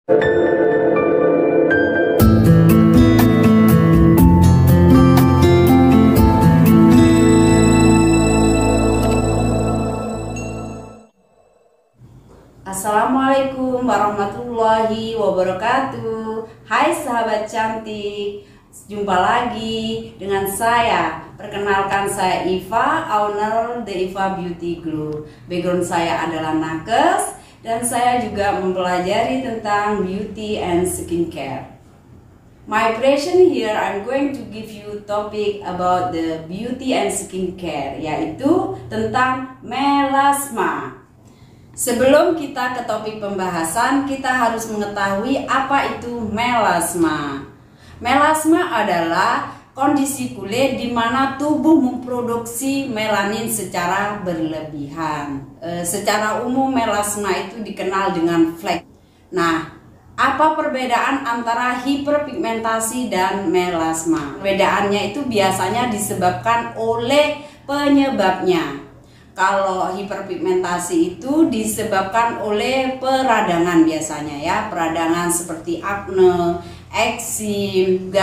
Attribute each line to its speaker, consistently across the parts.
Speaker 1: Assalamualaikum warahmatullahi wabarakatuh. Hai sahabat cantik, jumpa lagi dengan saya. Perkenalkan, saya Iva, owner The Iva Beauty Glow. Background saya adalah nakes dan saya juga mempelajari tentang beauty and skincare. My passion here, I'm going to give you topic about the beauty and skincare, yaitu tentang melasma. Sebelum kita ke topik pembahasan, kita harus mengetahui apa itu melasma. Melasma adalah kondisi kulit di mana tubuh memproduksi melanin secara berlebihan. Secara umum melasma itu dikenal dengan flek. Nah, apa perbedaan antara hiperpigmentasi dan melasma? Perbedaannya itu biasanya disebabkan oleh penyebabnya. Kalau hiperpigmentasi itu disebabkan oleh peradangan biasanya ya, peradangan seperti akne, eksim,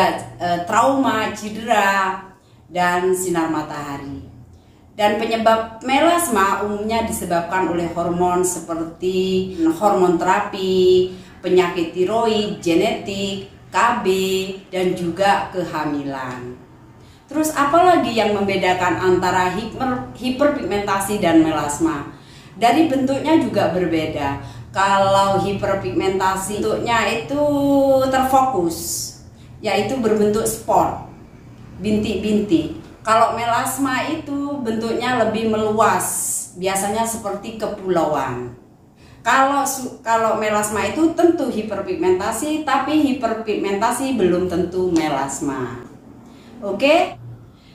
Speaker 1: trauma, cedera, dan sinar matahari. Dan penyebab melasma umumnya disebabkan oleh hormon seperti hormon terapi, penyakit tiroid, genetik, KB, dan juga kehamilan. Terus apalagi yang membedakan antara hiperpigmentasi dan melasma? Dari bentuknya juga berbeda. Kalau hiperpigmentasi bentuknya itu terfokus, yaitu berbentuk spot, bintik-bintik. Kalau melasma itu bentuknya lebih meluas, biasanya seperti kepulauan. Kalau melasma itu tentu hiperpigmentasi, tapi hiperpigmentasi belum tentu melasma. Oke,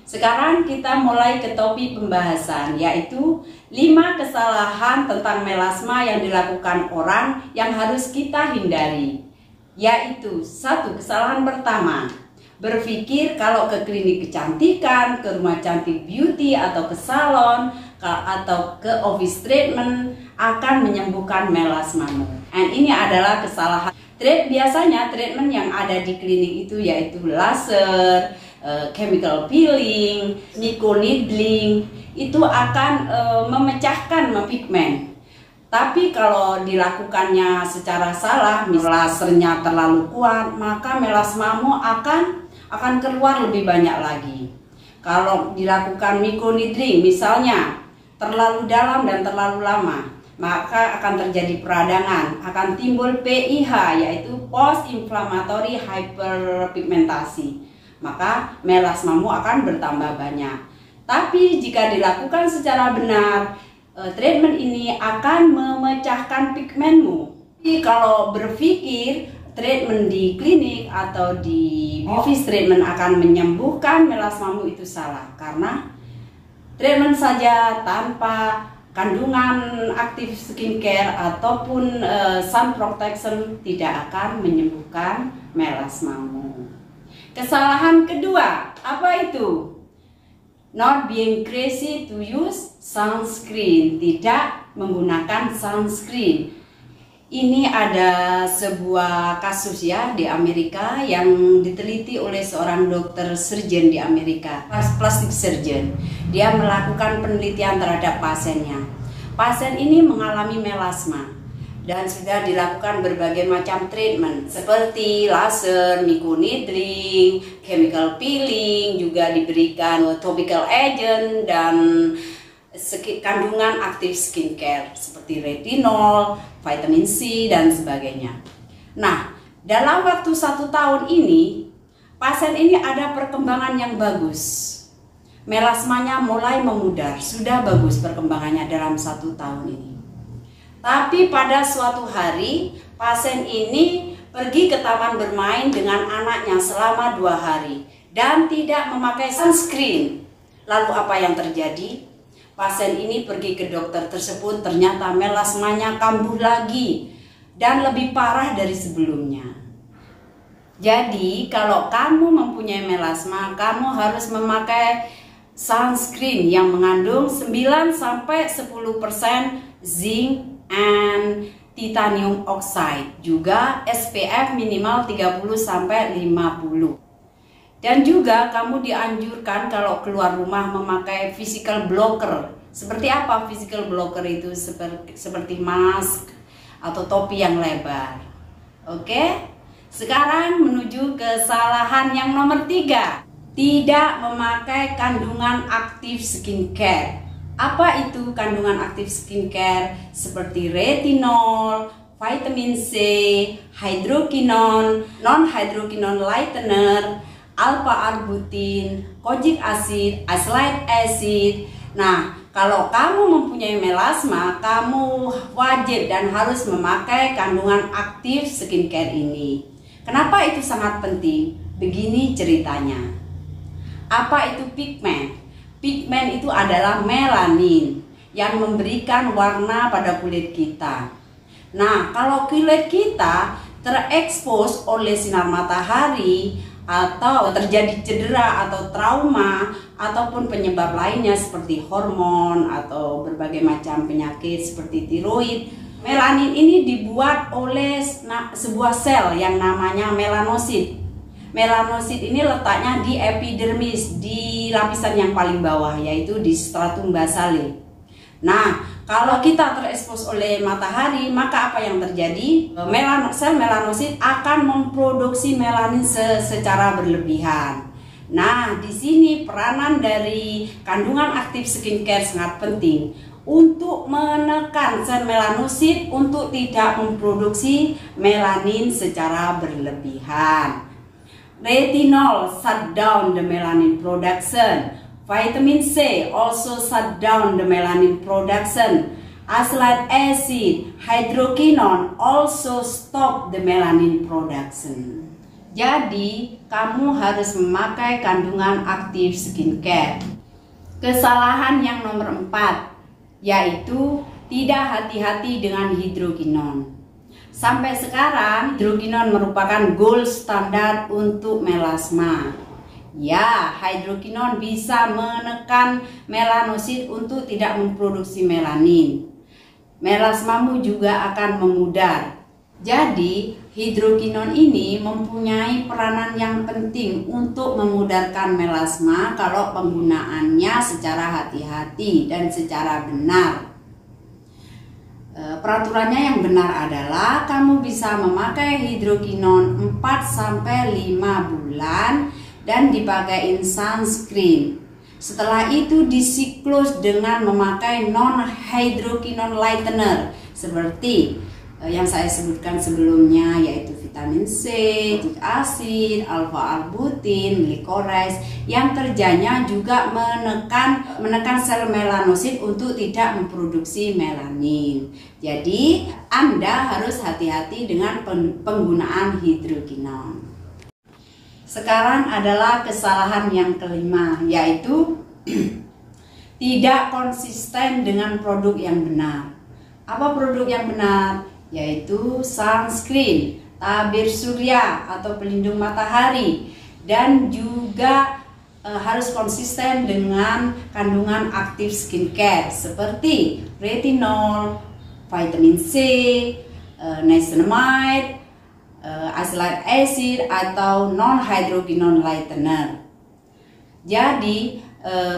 Speaker 1: sekarang kita mulai ke topik pembahasan, yaitu 5 kesalahan tentang melasma yang dilakukan orang yang harus kita hindari. Yaitu 1. Kesalahan pertama, berpikir kalau ke klinik kecantikan, ke rumah cantik beauty atau ke salon atau ke office treatment akan menyembuhkan melasmamu. Dan ini adalah kesalahan. Biasanya treatment yang ada di klinik itu yaitu laser, chemical peeling, microneedling, itu akan memecahkan pigmen. Tapi kalau dilakukannya secara salah, misalnya lasernya terlalu kuat, maka melasmamu akan keluar lebih banyak lagi. Kalau dilakukan microneedling misalnya terlalu dalam dan terlalu lama, maka akan terjadi peradangan, akan timbul PIH, yaitu post inflammatory hyperpigmentasi. Maka melasmamu akan bertambah banyak. Tapi jika dilakukan secara benar, treatment ini akan memecahkan pigmenmu. Jadi kalau berpikir treatment di klinik atau di office treatment akan menyembuhkan melasmamu, itu salah. Karena treatment saja tanpa kandungan aktif skincare ataupun sun protection tidak akan menyembuhkan melasmamu. Kesalahan kedua, apa itu? Not being crazy to use sunscreen, tidak menggunakan sunscreen. Ini ada sebuah kasus ya di Amerika yang diteliti oleh seorang dokter surgeon di Amerika, plastic surgeon. Dia melakukan penelitian terhadap pasiennya. Pasien ini mengalami melasma dan sudah dilakukan berbagai macam treatment seperti laser, microneedling, chemical peeling, juga diberikan topical agent dan kandungan aktif skincare seperti retinol, vitamin C, dan sebagainya. Nah, dalam waktu 1 tahun ini, pasien ini ada perkembangan yang bagus. Melasmanya mulai memudar, sudah bagus perkembangannya dalam 1 tahun ini. Tapi pada suatu hari, pasien ini pergi ke taman bermain dengan anaknya selama 2 hari dan tidak memakai sunscreen. Lalu apa yang terjadi? Pasien ini pergi ke dokter tersebut, ternyata melasmanya kambuh lagi dan lebih parah dari sebelumnya. Jadi kalau kamu mempunyai melasma, kamu harus memakai sunscreen yang mengandung 9-10% zinc and titanium oxide, juga SPF minimal 30-50. Dan juga kamu dianjurkan kalau keluar rumah memakai physical blocker. Seperti apa physical blocker itu? Seperti mask atau topi yang lebar. Oke? Sekarang menuju kesalahan yang nomor 3. Tidak memakai kandungan aktif skincare. Apa itu kandungan aktif skincare? Seperti retinol, vitamin C, hydroquinone, non-hydroquinone lightener, alpha-arbutin, kojic acid, azelaic acid. Nah, kalau kamu mempunyai melasma, kamu wajib dan harus memakai kandungan aktif skincare ini. Kenapa itu sangat penting? Begini ceritanya. Apa itu pigmen? Pigmen itu adalah melanin yang memberikan warna pada kulit kita. Nah, kalau kulit kita terekspos oleh sinar matahari atau terjadi cedera atau trauma ataupun penyebab lainnya seperti hormon atau berbagai macam penyakit seperti tiroid, melanin ini dibuat oleh sebuah sel yang namanya melanosit. Melanosit ini letaknya di epidermis, di lapisan yang paling bawah, yaitu di stratum basale. Nah, kalau kita terekspos oleh matahari, maka apa yang terjadi? Sel melanosit akan memproduksi melanin secara berlebihan. Nah, di sini peranan dari kandungan aktif skincare sangat penting untuk menekan sel melanosit untuk tidak memproduksi melanin secara berlebihan. Retinol shut down the melanin production. Vitamin C also shut down the melanin production. Azelaic acid, hydroquinone also stop the melanin production. Jadi, kamu harus memakai kandungan aktif skincare. Kesalahan yang nomor 4, yaitu tidak hati-hati dengan hydroquinone. Sampai sekarang, hydroquinone merupakan gold standar untuk melasma. Ya, hydroquinone bisa menekan melanosit untuk tidak memproduksi melanin. Melasmamu juga akan memudar. Jadi, hydroquinone ini mempunyai peranan yang penting untuk memudarkan melasma kalau penggunaannya secara hati-hati dan secara benar. Peraturannya yang benar adalah kamu bisa memakai hydroquinone 4-5 bulan dan dipakai sunscreen. Setelah itu disiklus dengan memakai non-hydroquinone lightener seperti yang saya sebutkan sebelumnya, yaitu vitamin C, kojic acid, alpha-arbutin, licorice, yang kerjanya juga menekan sel melanosit untuk tidak memproduksi melanin. Jadi Anda harus hati-hati dengan penggunaan hydroquinone. Sekarang adalah kesalahan yang kelima, yaitu tidak konsisten dengan produk yang benar. Apa produk yang benar? Yaitu sunscreen, tabir surya atau pelindung matahari, dan juga harus konsisten dengan kandungan aktif skincare seperti retinol, vitamin C, niacinamide, azelaic acid atau non-hydroquinone lightener. Jadi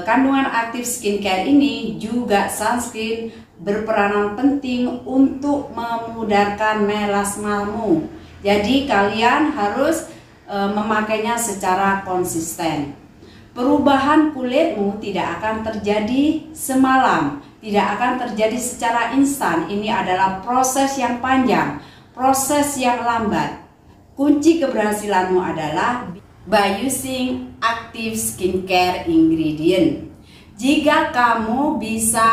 Speaker 1: kandungan aktif skincare ini juga sunscreen berperanan penting untuk memudarkan melasmamu. Jadi kalian harus memakainya secara konsisten. Perubahan kulitmu tidak akan terjadi semalam, tidak akan terjadi secara instan. Ini adalah proses yang panjang, proses yang lambat. Kunci keberhasilanmu adalah by using active skincare ingredient. Jika kamu bisa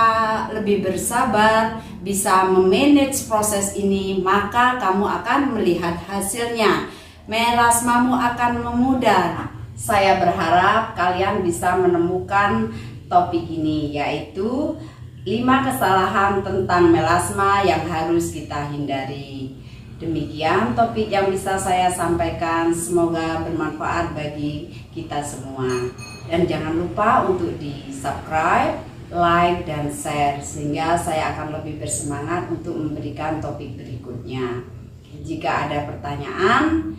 Speaker 1: lebih bersabar, bisa memanage proses ini, maka kamu akan melihat hasilnya. Melasmamu akan memudar. Saya berharap kalian bisa menemukan topik ini, yaitu 5 kesalahan tentang melasma yang harus kita hindari. Demikian topik yang bisa saya sampaikan, semoga bermanfaat bagi kita semua. Dan jangan lupa untuk di subscribe, like dan share, sehingga saya akan lebih bersemangat untuk memberikan topik berikutnya. Jika ada pertanyaan,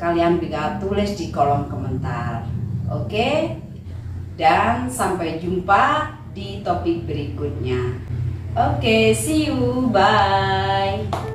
Speaker 1: kalian bisa tulis di kolom komentar. Oke, dan sampai jumpa di topik berikutnya. Oke, see you, bye.